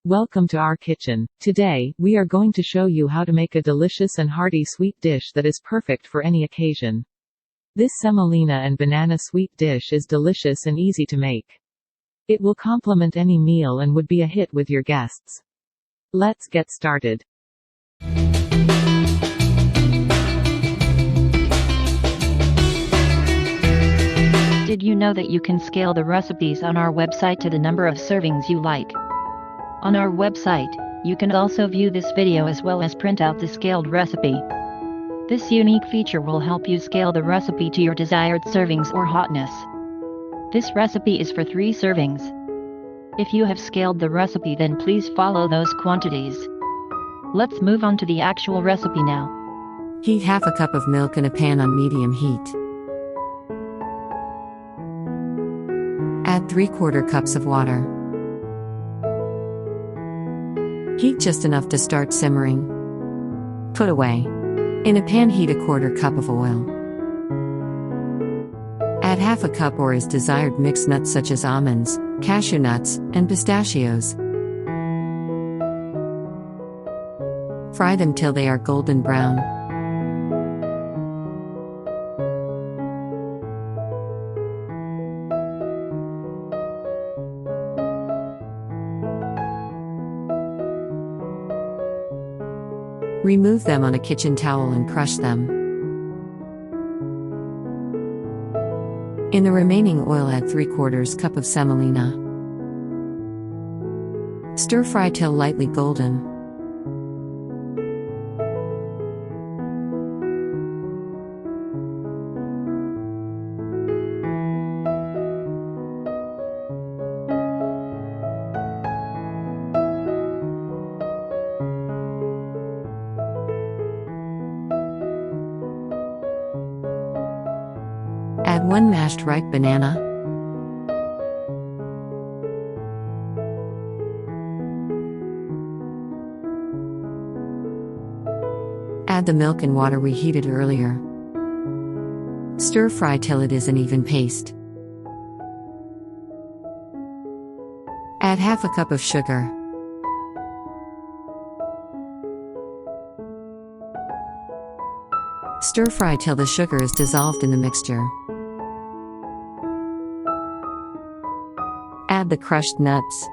Welcome to our kitchen. Today, we are going to show you how to make a delicious and hearty sweet dish that is perfect for any occasion. This semolina and banana sweet dish is delicious and easy to make. It will complement any meal and would be a hit with your guests. Let's get started. Did you know that you can scale the recipes on our website to the number of servings you like? On our website, you can also view this video as well as print out the scaled recipe. This unique feature will help you scale the recipe to your desired servings or hotness. This recipe is for 3 servings. If you have scaled the recipe, then please follow those quantities. Let's move on to the actual recipe now. Heat half a cup of milk in a pan on medium heat. Add 3/4 cups of water. Heat just enough to start simmering. Put away. In a pan, heat 1/4 cup of oil. Add half a cup or as desired mixed nuts such as almonds, cashew nuts, and pistachios. Fry them till they are golden brown. Remove them on a kitchen towel and crush them. In the remaining oil, add 3/4 cup of semolina. Stir fry till lightly golden. Add 1 mashed ripe banana. Add the milk and water we heated earlier. Stir fry till it is an even paste. Add half a cup of sugar. Stir fry till the sugar is dissolved in the mixture. Add the crushed nuts.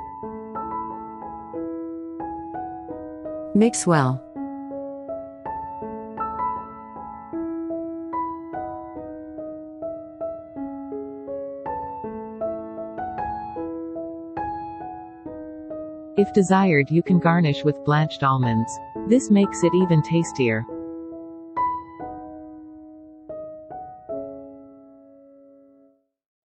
Mix well. If desired, you can garnish with blanched almonds. This makes it even tastier.